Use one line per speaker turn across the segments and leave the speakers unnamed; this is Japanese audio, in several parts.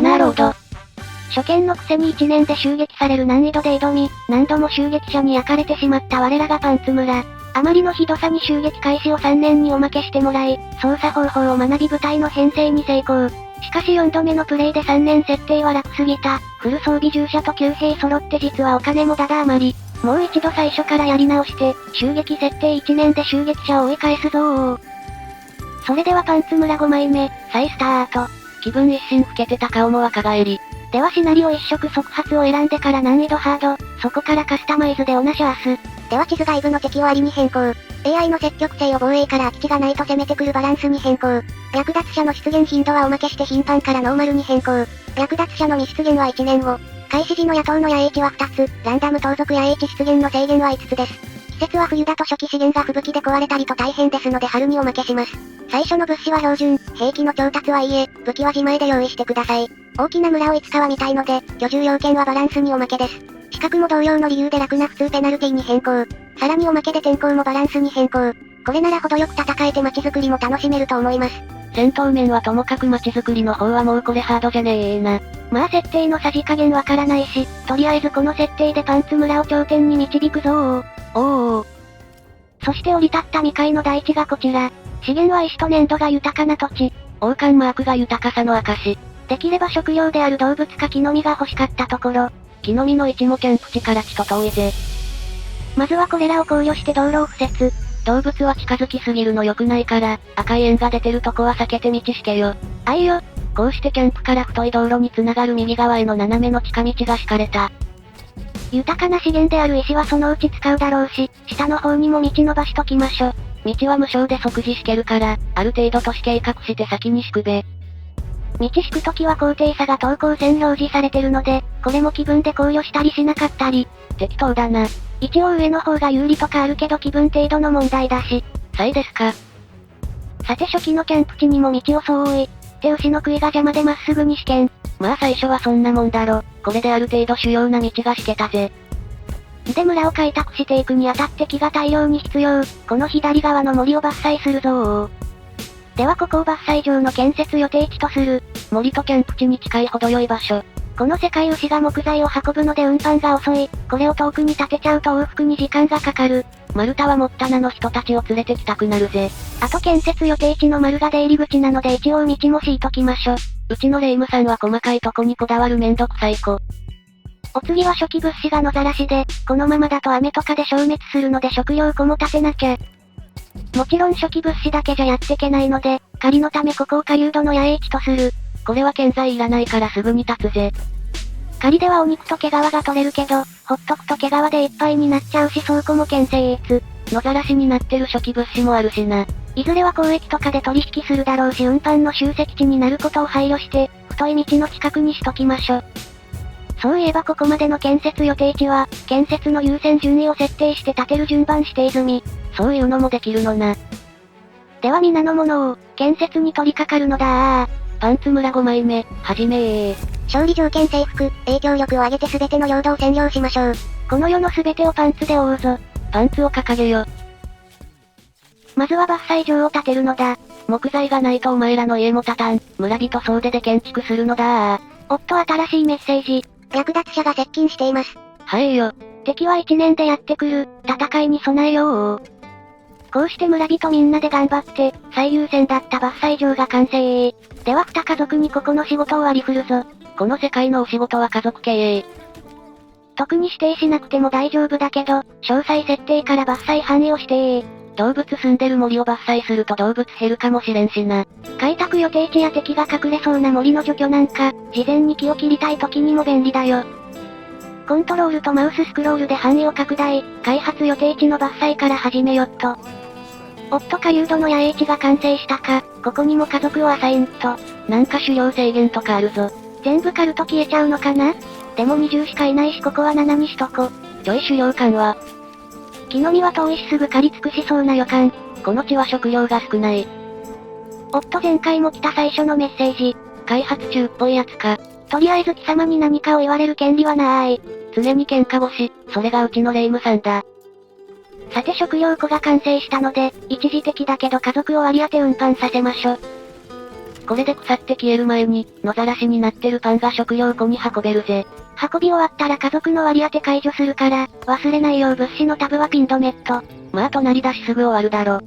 ナーロード。初見のくせに1年で襲撃される難易度で挑み、何度も襲撃者に焼かれてしまった我らがパンツ村。あまりのひどさに襲撃開始を3年におまけしてもらい、操作方法を学び部隊の編成に成功。しかし4度目のプレイで3年設定は楽すぎた。フル装備従者と旧兵揃って実はお金もだだ余り。もう一度最初からやり直して、襲撃設定1年で襲撃者を追い返すぞー。それではパンツ村5枚目、再スタート。
気分一瞬老けてた顔も若返り。
ではシナリオ一色即発を選んでから難易度ハード、そこからカスタマイズで同じアース。
では地図外部の敵をありに変更。AI の積極性を防衛から空き地がないと攻めてくるバランスに変更。略奪者の出現頻度はおまけして頻繁からノーマルに変更。略奪者の未出現は1年後。開始時の野党の野営地は2つ、ランダム盗賊野営地出現の制限は5つです。季節は冬だと初期資源が吹雪で壊れたりと大変ですので春におまけします。最初の物資は標準、兵器の調達はいいえ、武器は自前で用意してください。大きな村をいつかは見たいので、居住要件はバランスにおまけです。資格も同様の理由で楽な普通ペナルティに変更。さらにおまけで天候もバランスに変更。これなら程よく戦えて街づくりも楽しめると思います。
戦闘面はともかく街づくりの方はもうこれハードじゃねえな。
まあ設定のさじ加減わからないし、とりあえずこの設定でパンツ村を頂点に導くぞー。
おー。
そして降り立った未開の大地がこちら。資源は石と粘土が豊かな土地。
王冠マークが豊かさの証。
できれば食料である動物か木の実が欲しかったところ。
木の実の位置もキャンプ地からちと遠いぜ。
まずはこれらを考慮して道路を敷設。
動物は近づきすぎるの良くないから、赤い円が出てるとこは避けて道しけよ。
あいよ。
こうしてキャンプから太い道路に繋がる右側への斜めの近道が敷かれた。
豊かな資源である石はそのうち使うだろうし、下の方にも道伸ばしときましょ。
道は無償で即時敷けるから、ある程度都市計画して先に敷くべ。
道敷くときは高低差が等高線表示されてるので、これも気分で考慮したりしなかったり。
適当だな。
一応上の方が有利とかあるけど気分程度の問題だし。
さいですか。
さて初期のキャンプ地にも道をそう追い。手牛の杭が邪魔でまっすぐに試験。
まあ最初はそんなもんだろ。これである程度主要な道が敷けたぜ。
で村を開拓していくにあたって木が大量に必要。この左側の森を伐採するぞー。ではここを伐採場の建設予定地とする。
森とキャンプ地に近い程よい場所。
この世界牛が木材を運ぶので運搬が遅い。これを遠くに建てちゃうと往復に時間がかかる。
マルタはモッタナの人たちを連れてきたくなるぜ。
あと建設予定地の丸が出入り口なので一応道も敷いときましょ。
うちのレイムさんは細かいとこにこだわるめんどくさい子。
お次は初期物資が野ざらしで、このままだと雨とかで消滅するので食料庫も建てなきゃ。もちろん初期物資だけじゃやってけないので、狩りのためここを狩人の野営地とする。
これは建材いらないからすぐに立つぜ。
狩りではお肉と毛皮が取れるけど、ほっとくと毛皮でいっぱいになっちゃうし倉庫も建設。
野ざらしになってる初期物資もあるしな。
いずれは交易とかで取引するだろうし運搬の集積地になることを配慮して、太い道の近くにしときましょ。そういえばここまでの建設予定地は、建設の優先順位を設定して建てる順番指定済み。
そういうのもできるのな。
では皆の者を、建設に取り掛かるのだー。
パンツ村5枚目、はじめー。
勝利条件征服、影響力を上げて全ての領土を占領しましょう。
この世の全てをパンツで覆うぞ。
パンツを掲げよ。
まずは伐採場を建てるのだ。
木材がないとお前らの家も建たん。村人総出で建築するのだー。
おっと新しいメッセージ。
略奪者が接近しています。
はいよ。
敵は1年でやってくる。戦いに備えよう。こうして村人みんなで頑張って、最優先だった伐採場が完成。では2家族にここの仕事を割り振るぞ。
この世界のお仕事は家族経営。
特に指定しなくても大丈夫だけど、詳細設定から伐採範囲を指定。
動物住んでる森を伐採すると動物減るかもしれんしな。
開拓予定地や敵が隠れそうな森の除去なんか、事前に木を切りたい時にも便利だよ。コントロールとマウススクロールで範囲を拡大、開発予定地の伐採から始めよっと。おっと狩人の野営地が完成したか、ここにも家族をアサインと。
なんか狩猟制限とかあるぞ。
全部狩ると消えちゃうのかな？でも20しかいないしここは7にしとこ。
ちょい狩猟感は。
木の実は遠いしすぐ狩り尽くしそうな予感。
この地は食料が少ない。
おっと前回も来た最初のメッセージ。
開発中っぽいやつか。
とりあえず貴様に何かを言われる権利はなーい。
常に喧嘩腰、それがうちのレイムさんだ。
さて食料庫が完成したので、一時的だけど家族を割り当て運搬させましょ。
これで腐って消える前に、野ざらしになってるパンが食料庫に運べるぜ。
運び終わったら家族の割り当て解除するから、忘れないよう物資のタブはピン止めっと。
まあ隣だしすぐ終わるだろ。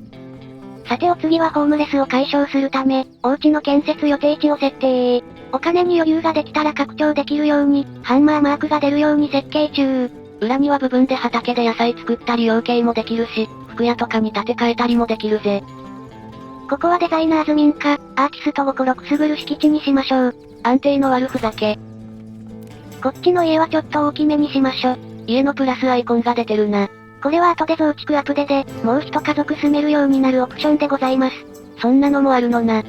さてお次はホームレスを解消するため、お家の建設予定地を設定。お金に余裕ができたら拡張できるように、ハンマーマークが出るように設計中。
裏庭部分で畑で野菜作ったり養鶏もできるし、服屋とかに建て替えたりもできるぜ。
ここはデザイナーズ民家、アーティスト心くすぐる敷地にしましょう。
安定の悪ふざけ。
こっちの家はちょっと大きめにしましょ。
家のプラスアイコンが出てるな。
これは後で増築アップデで、もう一家族住めるようになるオプションでございます。
そんなのもあるのな。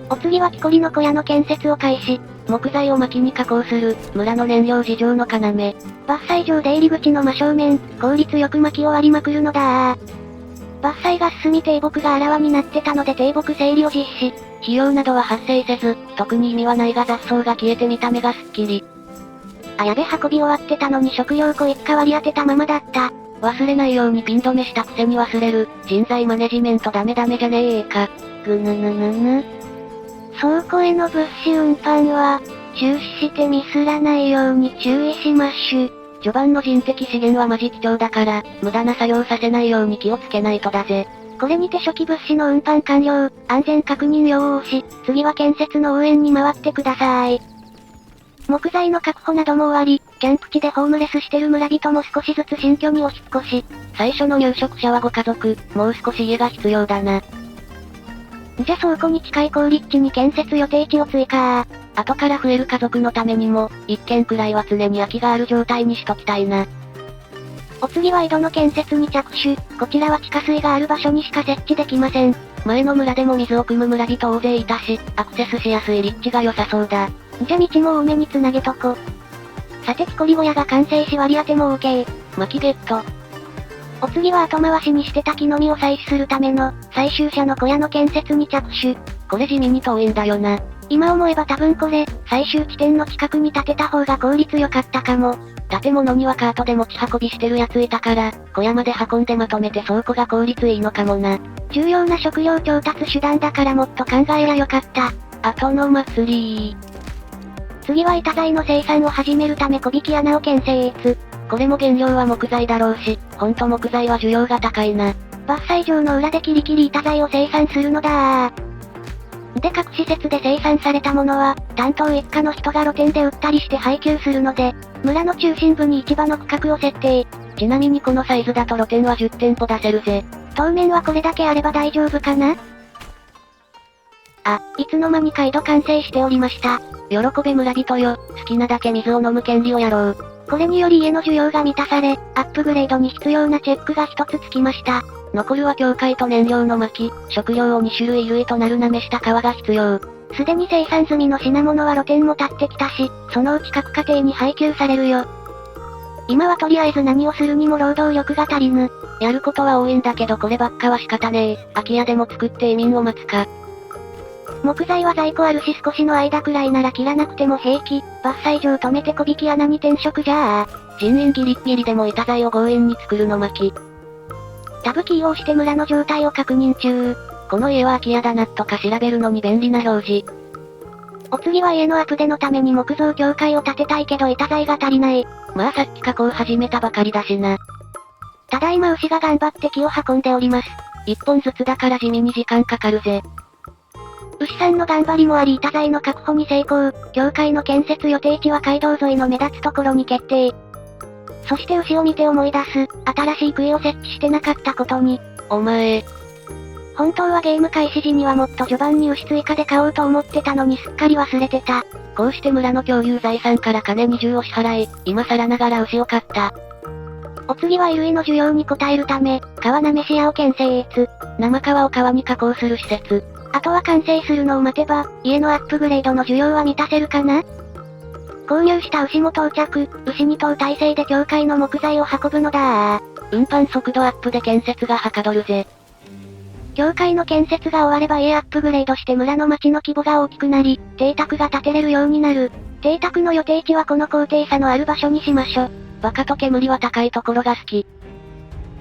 お次は木こりの小屋の建設を開始。
木材を薪に加工する、村の燃料事情の要。
伐採場出入り口の真正面、効率よく薪を割りまくるのだ。伐採が進み低木があらわになってたので低木整理を実施。
費用などは発生せず、特に意味はないが雑草が消えて見た目がスッキリ。
あやべ運び終わってたのに食料庫一家割り当てたままだった。
忘れないようにピン止めしたくせに忘れる、人材マネジメントダメじゃねえか。
ぐぬぬぬぬ。倉庫への物資運搬は、中止してミスらないように注意しまっしゅ。
序盤の人的資源はマジ貴重だから、無駄な作業させないように気をつけないとだぜ。
これにて初期物資の運搬完了、安全確認用を押し、次は建設の応援に回ってください。木材の確保なども終わり、キャンプ地でホームレスしてる村人も少しずつ新居にお引っ越し。
最初の入植者はご家族、もう少し家が必要だな。
じゃ倉庫に近い高立地に建設予定地を追加。
後から増える家族のためにも、一軒くらいは常に空きがある状態にしときたいな。
お次は井戸の建設に着手。こちらは地下水がある場所にしか設置できません。
前の村でも水を汲む村人大勢いたし、アクセスしやすい立地が良さそうだ。
じゃ道も多めに繋げとこ。さて木こり小屋が完成し割り当ても OK。
薪ゲット。
お次は後回しにしてた木の実を採取するための、最終者の小屋の建設に着手。
これ地味に遠いんだよな。
今思えば多分これ、最終地点の近くに建てた方が効率良かったかも。
建物にはカートで持ち運びしてるやついたから、小屋まで運んでまとめて倉庫が効率いいのかもな。
重要な食料調達手段だからもっと考えりゃよかった。
後の祭り。
次は板材の生産を始めるため小引き穴を建設。
これも原料は木材だろうし、ほんと木材は需要が高いな。
伐採場の裏でキリキリ板材を生産するのだ。で各施設で生産されたものは、担当一家の人が露店で売ったりして配給するので、村の中心部に市場の区画を設定。
ちなみにこのサイズだと露店は10店舗出せるぜ。
当面はこれだけあれば大丈夫かな？あ、いつの間にか井戸完成しておりました。
喜べ村人よ、好きなだけ水を飲む権利をやろう。
これにより家の需要が満たされ、アップグレードに必要なチェックが一つつきました。
残るは教会と燃料の薪、食料を2種類衣類となるなめした皮が必要。
すでに生産済みの品物は露店も立ってきたし、そのうち各家庭に配給されるよ。今はとりあえず何をするにも労働力が足りぬ。
やることは多いんだけどこればっかは仕方ねえ。空き家でも作って移民を待つか。
木材は在庫あるし少しの間くらいなら切らなくても平気。伐採場止めて小引き穴に転職じゃあ。
人員ギリッギリでも板材を強引に作るの薪。
タブキーを押して村の状態を確認中。
この家は空き家だなとか調べるのに便利な表示。
お次は家のアップデのために木造教会を建てたいけど板材が足りない。
まあさっき加工始めたばかりだしな。
ただいま牛が頑張って木を運んでおります。
一本ずつだから地味に時間かかるぜ。
牛さんの頑張りもあり板材の確保に成功。教会の建設予定地は街道沿いの目立つところに決定。そして牛を見て思い出す、新しい杭を設置してなかったことに。
お前。
本当はゲーム開始時にはもっと序盤に牛追加で買おうと思ってたのにすっかり忘れてた。
こうして村の共有財産から金20を支払い、今更ながら牛を買った。
お次は衣類の需要に応えるため、革なめし屋を建設。
生革を革に加工する施設。
あとは完成するのを待てば、家のアップグレードの需要は満たせるかな？購入した牛も到着、牛2頭体制で教会の木材を運ぶのだ。
運搬速度アップで建設がはかどるぜ。
教会の建設が終われば家アップグレードして村の町の規模が大きくなり、邸宅が建てれるようになる。邸宅の予定地はこの高低差のある場所にしましょ。
バカと煙は高いところが好き。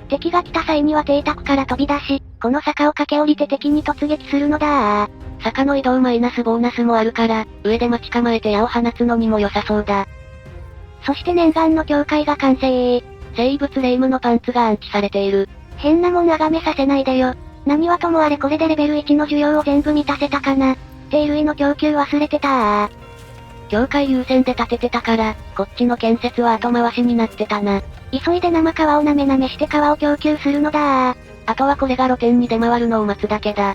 敵が来た際には邸宅から飛び出し、この坂を駆け下りて敵に突撃するのだ。
坂の移動マイナスボーナスもあるから、上で待ち構えて矢を放つのにも良さそうだ。
そして念願の境界が完成。
生物霊夢のパンツが安置されている。
変なもん崇めさせないでよ。何はともあれこれでレベル1の需要を全部満たせたかな。って衣類の供給忘れてた。
境界優先で建ててたから、こっちの建設は後回しになってたな。
急いで生皮をなめなめして皮を供給するのだ。
あとはこれが露店に出回るのを待つだけだ。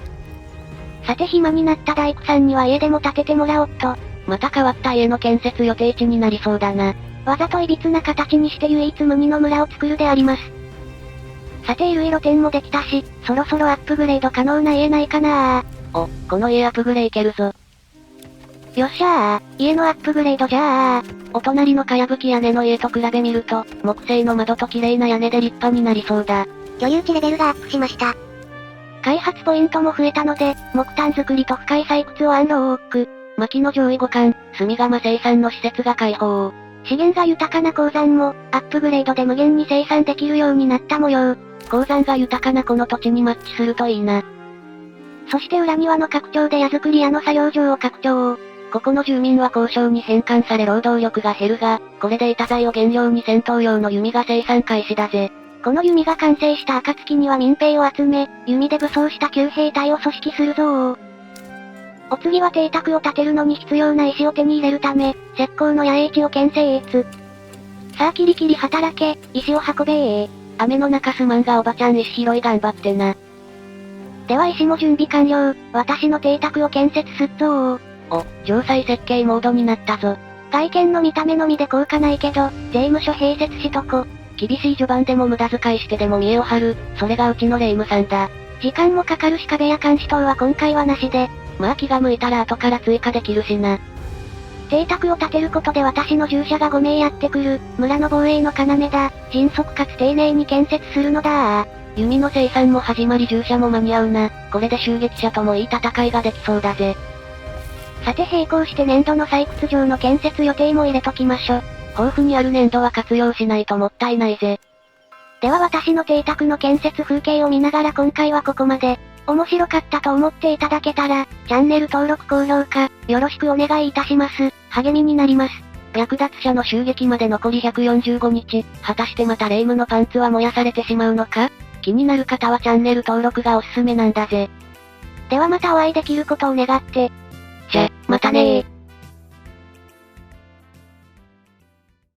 さて暇になった大工さんには家でも建ててもらおっと。
また変わった家の建設予定地になりそうだな。
わざと歪な形にして唯一無二の村を作るであります。さて衣類露店もできたし、そろそろアップグレード可能な家ないかな。
お、この家アップグレいけるぞ。
よっしゃー、家のアップグレードじゃあ。
お隣のかやぶき屋根の家と比べみると、木製の窓と綺麗な屋根で立派になりそうだ。
居留地レベルがアップしました。
開発ポイントも増えたので、木炭作りと深い採掘をアンローク。
薪の上位互換、炭窯生産の施設が開放。
資源が豊かな鉱山も、アップグレードで無限に生産できるようになった模様。
鉱山が豊かなこの土地にマッチするといいな。
そして裏庭の拡張で矢作り屋の作業場を拡張。
ここの住民は交渉に返還され労働力が減るが、これで板材を原料に戦闘用の弓が生産開始だぜ。
この弓が完成した暁には民兵を集め、弓で武装した旧兵隊を組織するぞー。お次は邸宅を建てるのに必要な石を手に入れるため、石膏の野営地を建設。さあキリキリ働け、石を運べー。
雨の中すまんがおばちゃん石拾い頑張ってな。
では石も準備完了、私の邸宅を建設すっぞー。
お、城塞設計モードになったぞ。
外見の見た目のみで効果ないけど、税務署併設しとこ。
厳しい序盤でも無駄遣いしてでも見栄を張る、それがうちの霊夢さんだ。
時間もかかるし壁や監視塔は今回はなしで。
まあ気が向いたら後から追加できるしな。
邸宅を建てることで私の従者が5名やってくる、村の防衛の要だ。迅速かつ丁寧に建設するのだ。
弓の生産も始まり従者も間に合うな。これで襲撃者ともいい戦いができそうだぜ。
さて並行して粘土の採掘場の建設予定も入れときましょ。
豊富にある粘土は活用しないともったいないぜ。
では私の邸宅の建設風景を見ながら今回はここまで。面白かったと思っていただけたら、チャンネル登録高評価、よろしくお願いいたします。励みになります。
略奪者の襲撃まで残り145日、果たしてまた霊夢のパンツは燃やされてしまうのか？気になる方はチャンネル登録がおすすめなんだぜ。
ではまたお会いできることを願って。
じゃ、またねー。